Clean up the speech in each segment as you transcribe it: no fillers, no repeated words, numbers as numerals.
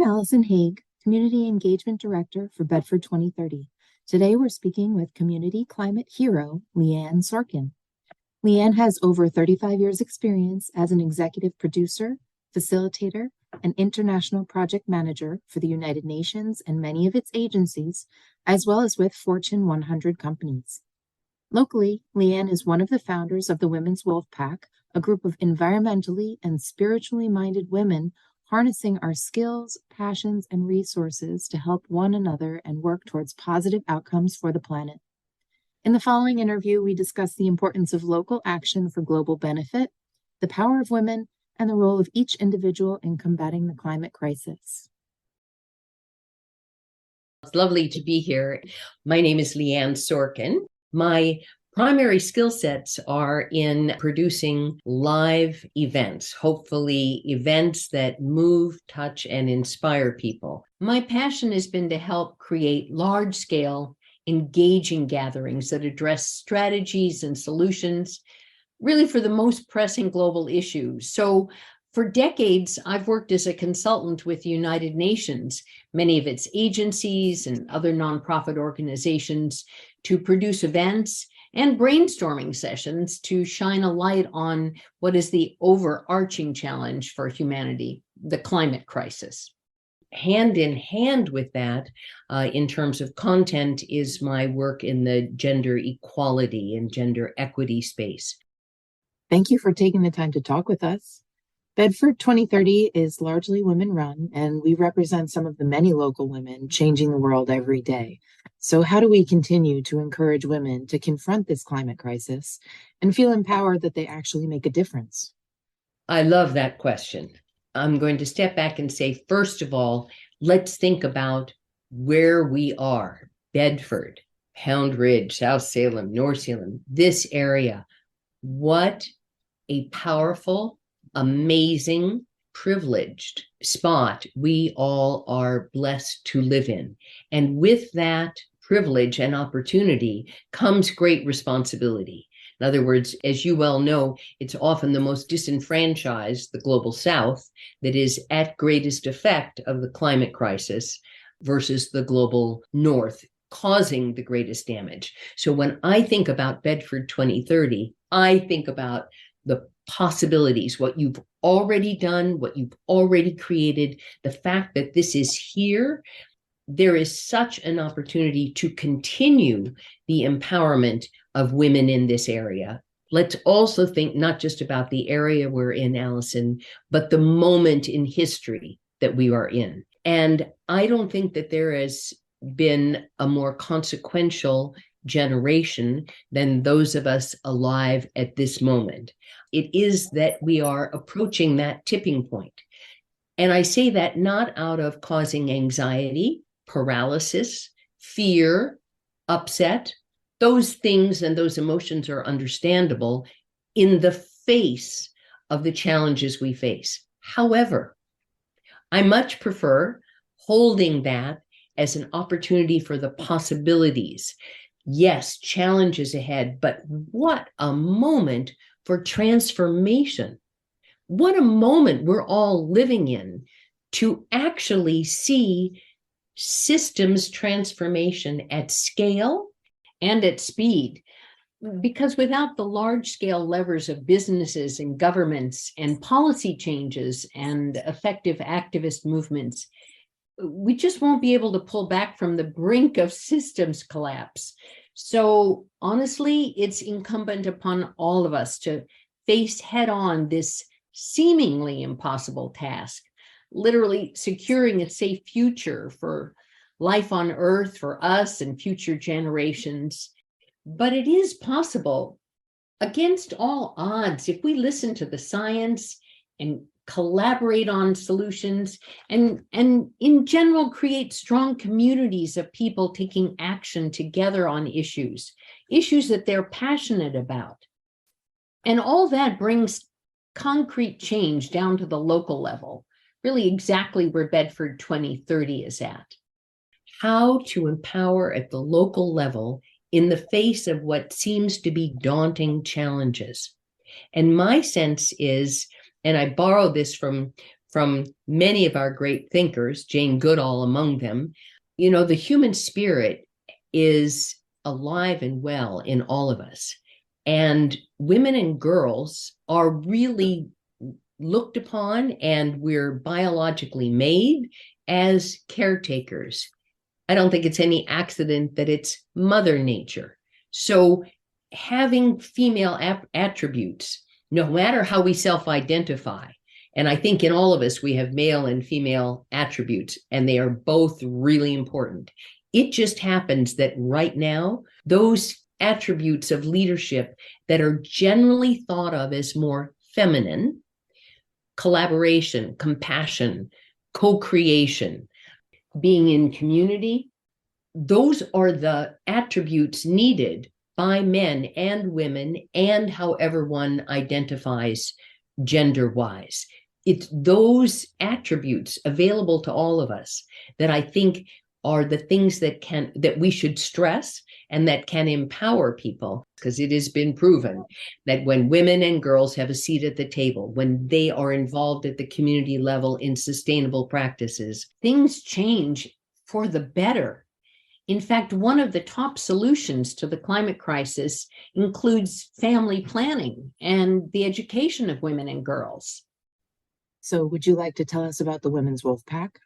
I'm Allison Haig, Community Engagement Director for Bedford 2030. Today we're speaking with community climate hero, Lianne Sorkin. Lianne has over 35 years experience as an executive producer, facilitator, and international project manager for the United Nations and many of its agencies, as well as with Fortune 100 companies. Locally, Lianne is one of the founders of the Women's Wolf Pack, a group of environmentally and spiritually minded women harnessing our skills, passions, and resources to help one another and work towards positive outcomes for the planet. In the following interview, we discuss the importance of local action for global benefit, the power of women, and the role of each individual in combating the climate crisis. It's lovely to be here. My name is Lianne Sorkin. My primary skill sets are in producing live events, hopefully events that move, touch, and inspire people. My passion has been to help create large-scale, engaging gatherings that address strategies and solutions, really for the most pressing global issues. So for decades, I've worked as a consultant with the United Nations, many of its agencies and other nonprofit organizations, to produce events and brainstorming sessions to shine a light on what is the overarching challenge for humanity, the climate crisis. Hand in hand with that, in terms of content, is my work in the gender equality and gender equity space. Thank you for taking the time to talk with us. Bedford 2030 is largely women-run, and we represent some of the many local women changing the world every day. So how do we continue to encourage women to confront this climate crisis and feel empowered that they actually make a difference? I love that question. I'm going to step back and say, first of all, let's think about where we are. Bedford, Pound Ridge, South Salem, North Salem, this area. What a powerful, amazing, privileged spot we all are blessed to live in. And with that privilege and opportunity comes great responsibility. In other words, as you well know, it's often the most disenfranchised, the global South, that is at greatest effect of the climate crisis versus the global North, causing the greatest damage. So when I think about Bedford 2030, I think about the possibilities, what you've already done, what you've already created, the fact that this is here. There is such an opportunity to continue the empowerment of women in this area. Let's also think not just about the area we're in, Allison, but the moment in history that we are in. And I don't think that there has been a more consequential generation than those of us alive at this moment. It is that we are approaching that tipping point. And I say that not out of causing anxiety, paralysis, fear, upset. Those things and those emotions are understandable in the face of the challenges we face. However, I much prefer holding that as an opportunity for the possibilities. Yes, challenges ahead, but what a moment for transformation. What a moment we're all living in to actually see systems transformation at scale and at speed. Because without the large-scale levers of businesses and governments and policy changes and effective activist movements, we just won't be able to pull back from the brink of systems collapse. So honestly, it's incumbent upon all of us to face head-on this seemingly impossible task, literally securing a safe future for life on Earth, for us and future generations. But it is possible against all odds if we listen to the science and collaborate on solutions and in general create strong communities of people taking action together on issues that they're passionate about. And all that brings concrete change down to the local level, really exactly where Bedford 2030 is at. How to empower at the local level in the face of what seems to be daunting challenges. And my sense is, and I borrow this from from many of our great thinkers, Jane Goodall among them. The human spirit is alive and well in all of us. And women and girls are really looked upon, and we're biologically made as caretakers. I don't think it's any accident that it's Mother Nature. So having female attributes, no matter how we self-identify, and I think in all of us, we have male and female attributes, and they are both really important. It just happens that right now, those attributes of leadership that are generally thought of as more feminine, collaboration, compassion, co-creation, being in community, those are the attributes needed by men and women, and however one identifies gender-wise. It's those attributes available to all of us that I think are the things that we should stress and that can empower people, because it has been proven that when women and girls have a seat at the table, when they are involved at the community level in sustainable practices, things change for the better. In fact, one of the top solutions to the climate crisis includes family planning and the education of women and girls. So would you like to tell us about the Women's Wolf Pack?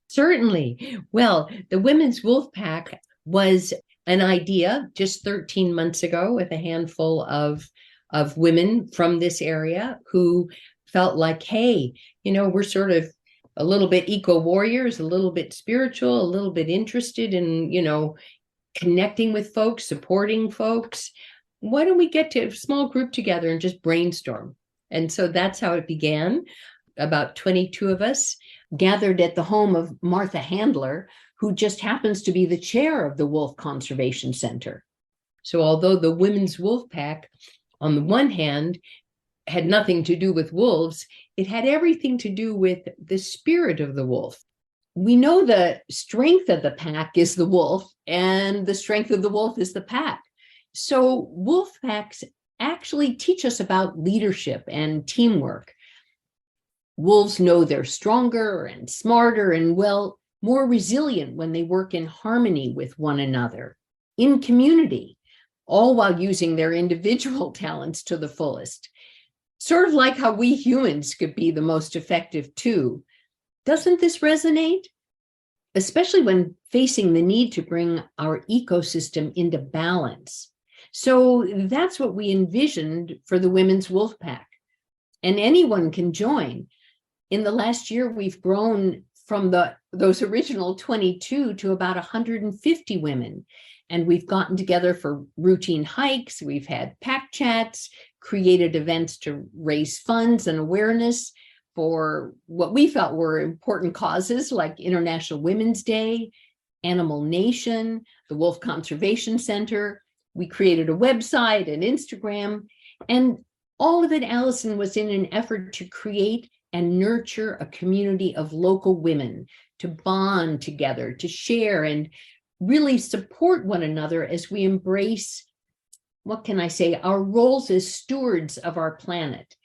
Certainly. Well, the Women's Wolf Pack was an idea just 13 months ago with a handful of women from this area who felt like, hey, we're sort of a little bit eco-warriors, a little bit spiritual, a little bit interested in, connecting with folks, supporting folks. Why don't we get to a small group together and just brainstorm? And so that's how it began. About 22 of us gathered at the home of Martha Handler, who just happens to be the chair of the Wolf Conservation Center. So although the Women's Wolf Pack, on the one hand, had nothing to do with wolves, it had everything to do with the spirit of the wolf. We know the strength of the pack is the wolf, and the strength of the wolf is the pack. So wolf packs actually teach us about leadership and teamwork. Wolves know they're stronger and smarter and, well, more resilient when they work in harmony with one another, in community, all while using their individual talents to the fullest. Sort of like how we humans could be the most effective too. Doesn't this resonate? Especially when facing the need to bring our ecosystem into balance. So that's what we envisioned for the Women's Wolf Pack. And anyone can join. In the last year, we've grown from those original 22 to about 150 women. And we've gotten together for routine hikes. We've had pack chats, created events to raise funds and awareness for what we felt were important causes like International Women's Day, Animal Nation, the Wolf Conservation Center. We created a website and Instagram, and all of it, Allison, was in an effort to create and nurture a community of local women to bond together, to share and really support one another as we embrace, what can I say, our roles as stewards of our planet.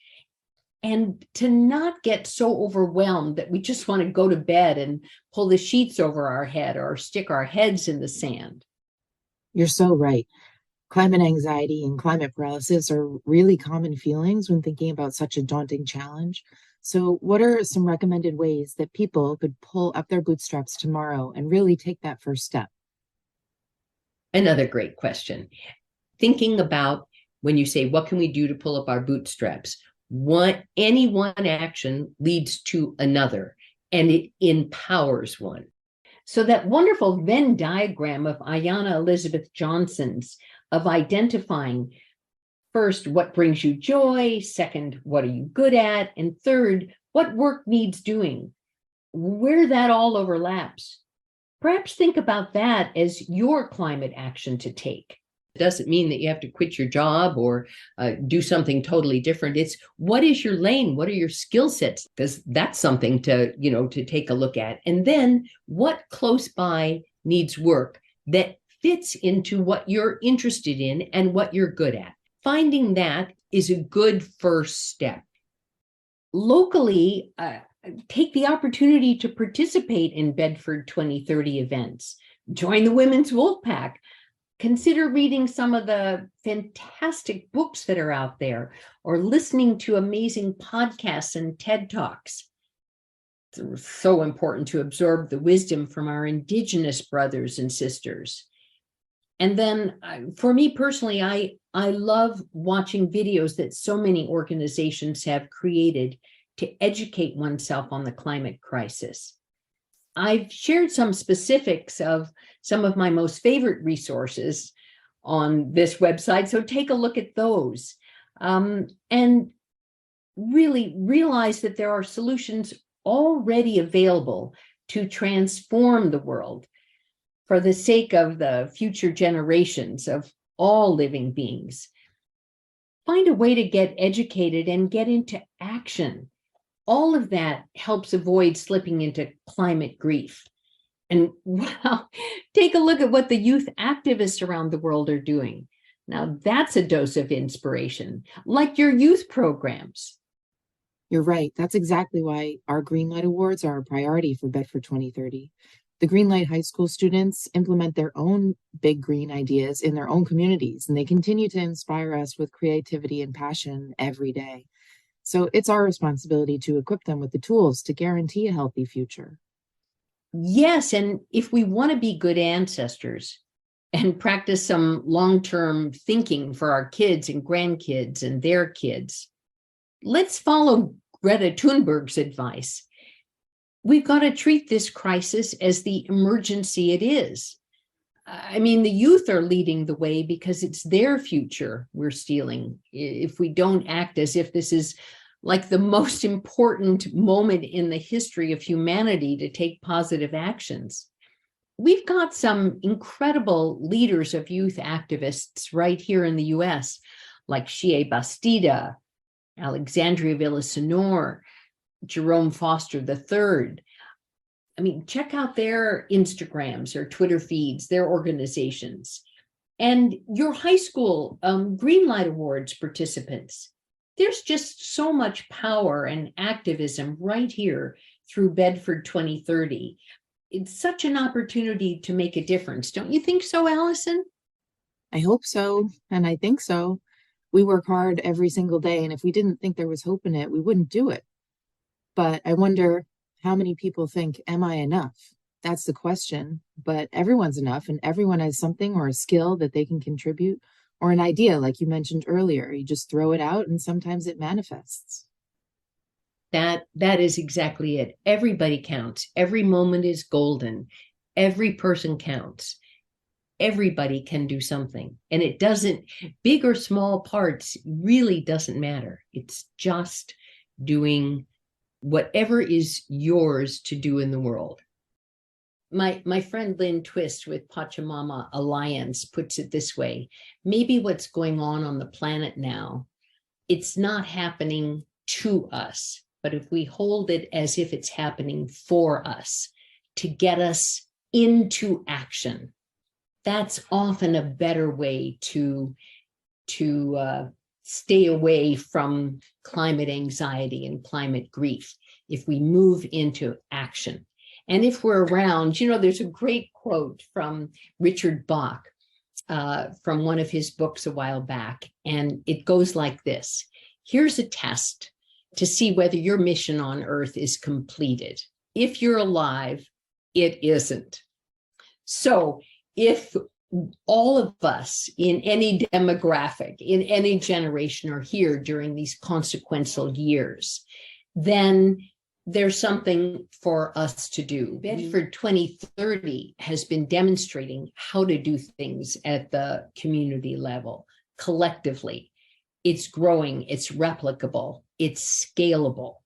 And to not get so overwhelmed that we just want to go to bed and pull the sheets over our head or stick our heads in the sand. You're so right. Climate anxiety and climate paralysis are really common feelings when thinking about such a daunting challenge. So what are some recommended ways that people could pull up their bootstraps tomorrow and really take that first step? Another great question. Thinking about when you say, what can we do to pull up our bootstraps? Any one action leads to another, and it empowers one. So that wonderful Venn diagram of Ayanna Elizabeth Johnson's of identifying first, what brings you joy? Second, what are you good at? And third, what work needs doing? Where that all overlaps. Perhaps think about that as your climate action to take. It doesn't mean that you have to quit your job or do something totally different. It's what is your lane? What are your skill sets? Because that's something to take a look at. And then what close by needs work that fits into what you're interested in and what you're good at. Finding that is a good first step. Locally, take the opportunity to participate in Bedford 2030 events. Join the Women's Wolf Pack. Consider reading some of the fantastic books that are out there, or listening to amazing podcasts and TED Talks. It's so important to absorb the wisdom from our Indigenous brothers and sisters. And then for me personally, I love watching videos that so many organizations have created to educate oneself on the climate crisis. I've shared some specifics of some of my most favorite resources on this website, so take a look at those, and really realize that there are solutions already available to transform the world for the sake of the future generations of all living beings. Find a way to get educated and get into action. All of that helps avoid slipping into climate grief. And wow, take a look at what the youth activists around the world are doing. Now that's a dose of inspiration, like your youth programs. You're right. That's exactly why our Greenlight Awards are a priority for Bedford 2030. The Greenlight High School students implement their own big green ideas in their own communities, and they continue to inspire us with creativity and passion every day. So it's our responsibility to equip them with the tools to guarantee a healthy future. Yes, and if we want to be good ancestors and practice some long-term thinking for our kids and grandkids and their kids, let's follow Greta Thunberg's advice. We've got to treat this crisis as the emergency it is. I mean, the youth are leading the way because it's their future we're stealing if we don't act as if this is like the most important moment in the history of humanity to take positive actions. We've got some incredible leaders of youth activists right here in the US, like Shea Bastida, Alexandria Villasenor, Jerome Foster III. I mean, check out their Instagrams or Twitter feeds, their organizations. And your high school Greenlight Awards participants. There's just so much power and activism right here through Bedford 2030. It's such an opportunity to make a difference. Don't you think so, Allison? I hope so, and I think so. We work hard every single day, and if we didn't think there was hope in it, we wouldn't do it. But I wonder how many people think, am I enough? That's the question. But everyone's enough, and everyone has something or a skill that they can contribute, or an idea, like you mentioned earlier. You just throw it out, and sometimes it manifests. That is exactly it. Everybody counts. Every moment is golden. Every person counts. Everybody can do something. And it doesn't, big or small parts really doesn't matter. It's just doing whatever is yours to do in the world. My friend Lynn Twist with Pachamama Alliance puts it this way: maybe what's going on the planet now, it's not happening to us, but if we hold it as if it's happening for us, to get us into action, that's often a better way to stay away from climate anxiety and climate grief, if we move into action. And if we're around, there's a great quote from Richard Bach from one of his books a while back, and it goes like this: here's a test to see whether your mission on Earth is completed. If you're alive, it isn't. So if all of us in any demographic, in any generation are here during these consequential years, then there's something for us to do. Bedford 2030 has been demonstrating how to do things at the community level, collectively. It's growing, it's replicable, it's scalable.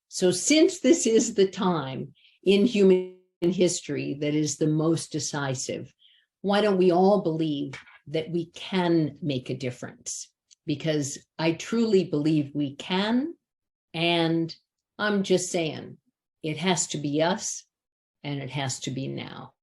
So since this is the time in human history that is the most decisive, why don't we all believe that we can make a difference? Because I truly believe we can, and I'm just saying, it has to be us, and it has to be now.